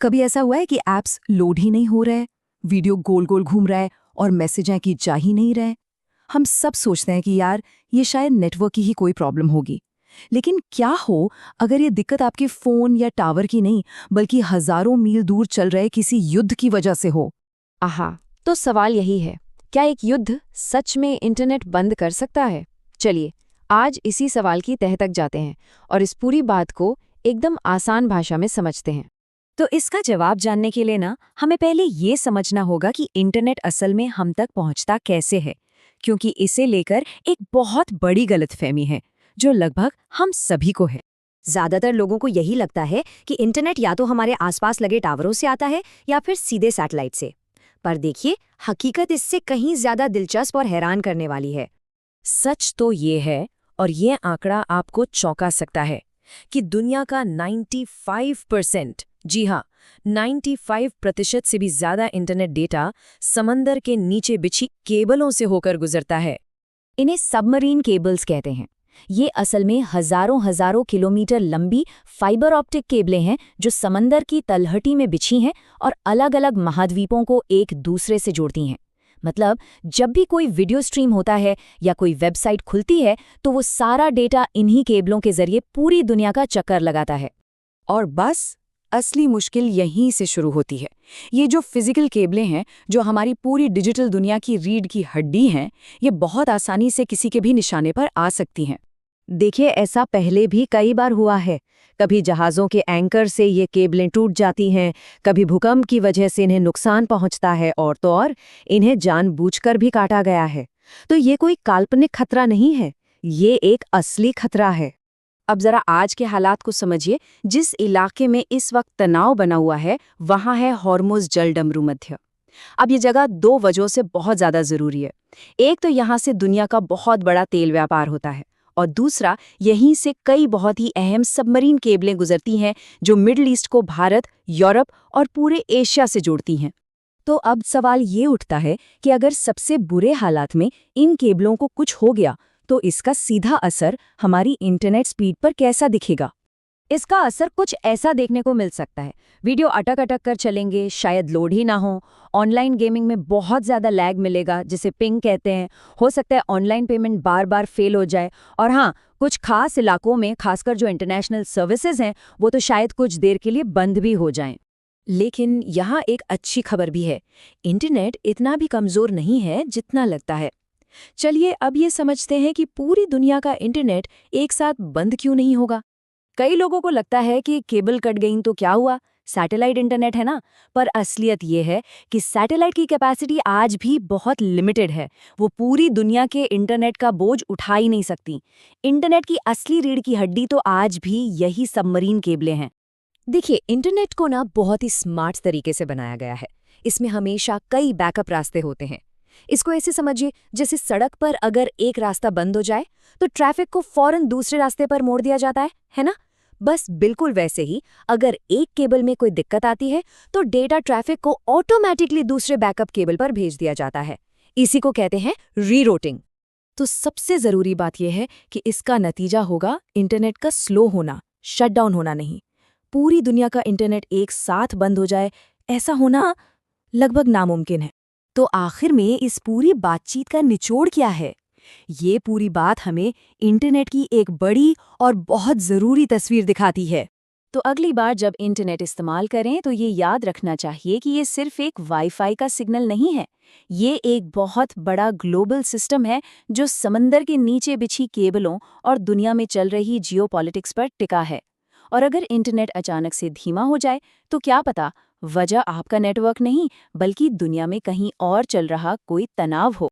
कभी ऐसा हुआ है कि ऐप्स लोड ही नहीं हो रहे, वीडियो गोल गोल घूम रहा है और मैसेजें की जा ही नहीं रहे। हम सब सोचते हैं कि यार ये शायद नेटवर्क की ही कोई प्रॉब्लम होगी। लेकिन क्या हो अगर ये दिक्कत आपके फोन या टावर की नहीं बल्कि हजारों मील दूर चल रहे किसी युद्ध की वजह से हो? आहा, तो सवाल यही है, क्या एक युद्ध सच में इंटरनेट बंद कर सकता है? चलिए, आज इसी सवाल की तह तक जाते हैं और इस पूरी बात को एकदम आसान भाषा में समझते हैं। तो इसका जवाब जानने के लिए ना हमें पहले ये समझना होगा कि इंटरनेट असल में हम तक पहुंचता कैसे है, क्योंकि इसे लेकर एक बहुत बड़ी गलतफहमी है जो लगभग हम सभी को है। ज्यादातर लोगों को यही लगता है कि इंटरनेट या तो हमारे आसपास लगे टावरों से आता है या फिर सीधे सैटेलाइट से। पर देखिए, हकीकत इससे कहीं ज्यादा दिलचस्प और हैरान करने वाली है। सच तो ये है, और ये आंकड़ा आपको चौंका सकता है, कि दुनिया का 95%, जी हाँ 95% से भी ज्यादा इंटरनेट डेटा समंदर के नीचे बिछी केबलों से होकर गुजरता है। इन्हें सबमरीन केबल्स कहते हैं। ये असल में हजारों हजारों किलोमीटर लंबी फाइबर ऑप्टिक केबलें हैं जो समंदर की तलहटी में बिछी हैं और अलग अलग महाद्वीपों को एक दूसरे से जोड़ती हैं। मतलब जब भी कोई वीडियो स्ट्रीम होता है या कोई वेबसाइट खुलती है तो वो सारा डेटा इन्हीं केबलों के जरिए पूरी दुनिया का चक्कर लगाता है। और बस असली मुश्किल यहीं से शुरू होती है। ये जो फिजिकल केबलें हैं, जो हमारी पूरी डिजिटल दुनिया की रीढ़ की हड्डी हैं, ये बहुत आसानी से किसी के भी निशाने पर आ सकती हैं। देखिए, ऐसा पहले भी कई बार हुआ है। कभी जहाज़ों के एंकर से ये केबलें टूट जाती हैं, कभी भूकंप की वजह से इन्हें नुकसान पहुंचता है, और तो और इन्हें जानबूझकर भी काटा गया है। तो ये कोई काल्पनिक खतरा नहीं है, ये एक असली खतरा है। अब जरा आज के हालात को समझिए। जिस इलाके में इस वक्त तनाव बना हुआ है, वहां है हॉर्मुज़ जलडमरू मध्य। अब ये जगह दो वजहों से बहुत ज्यादा जरूरी है। एक तो यहाँ से दुनिया का बहुत बड़ा तेल व्यापार होता है, और दूसरा यहीं से कई बहुत ही अहम सबमरीन केबलें गुजरती हैं जो मिडल ईस्ट को भारत, यूरोप और पूरे एशिया से जोड़ती हैं। तो अब सवाल ये उठता है कि अगर सबसे बुरे हालात में इन केबलों को कुछ हो गया तो इसका सीधा असर हमारी इंटरनेट स्पीड पर कैसा दिखेगा? इसका असर कुछ ऐसा देखने को मिल सकता है। वीडियो अटक अटक कर चलेंगे, शायद लोड ही ना हो। ऑनलाइन गेमिंग में बहुत ज़्यादा लैग मिलेगा, जिसे पिंग कहते हैं। हो सकता है ऑनलाइन पेमेंट बार बार फेल हो जाए। और हाँ, कुछ खास इलाकों में, खासकर जो इंटरनेशनल सर्विसेज हैं, वो तो शायद कुछ देर के लिए बंद भी हो जाएं। लेकिन यहाँ एक अच्छी खबर भी है। इंटरनेट इतना भी कमज़ोर नहीं है जितना लगता है। चलिए अब ये समझते हैं कि पूरी दुनिया का इंटरनेट एक साथ बंद क्यों नहीं होगा। कई लोगों को लगता है कि केबल कट गई तो क्या हुआ, सैटेलाइट इंटरनेट है ना। पर असलियत ये है कि सैटेलाइट की कैपेसिटी आज भी बहुत लिमिटेड है। वो पूरी दुनिया के इंटरनेट का बोझ उठा ही नहीं सकती। इंटरनेट की असली रीढ़ की हड्डी तो आज भी यही सबमरीन केबलें हैं। देखिए, इंटरनेट को ना बहुत ही स्मार्ट तरीके से बनाया गया है। इसमें हमेशा कई बैकअप रास्ते होते हैं। इसको ऐसे समझिए, जैसे सड़क पर अगर एक रास्ता बंद हो जाए तो ट्रैफिक को फौरन दूसरे रास्ते पर मोड़ दिया जाता है ना। बस बिल्कुल वैसे ही अगर एक केबल में कोई दिक्कत आती है तो डेटा ट्रैफिक को ऑटोमेटिकली दूसरे बैकअप केबल पर भेज दिया जाता है। इसी को कहते हैं रीरूटिंग। तो सबसे जरूरी बात यह है कि इसका नतीजा होगा इंटरनेट का स्लो होना, शटडाउन होना नहीं। पूरी दुनिया का इंटरनेट एक साथ बंद हो जाए, ऐसा होना लगभग नामुमकिन है। तो आखिर में इस पूरी बातचीत का निचोड़ क्या है? ये पूरी बात हमें इंटरनेट की एक बड़ी और बहुत ज़रूरी तस्वीर दिखाती है। तो अगली बार जब इंटरनेट इस्तेमाल करें तो ये याद रखना चाहिए कि ये सिर्फ एक वाईफाई का सिग्नल नहीं है। ये एक बहुत बड़ा ग्लोबल सिस्टम है जो समंदर के नीचे बिछी केबलों और दुनिया में चल रही जियोपॉलिटिक्स पर टिका है। और अगर इंटरनेट अचानक से धीमा हो जाए तो क्या पता वजह आपका नेटवर्क नहीं बल्कि दुनिया में कहीं और चल रहा कोई तनाव हो।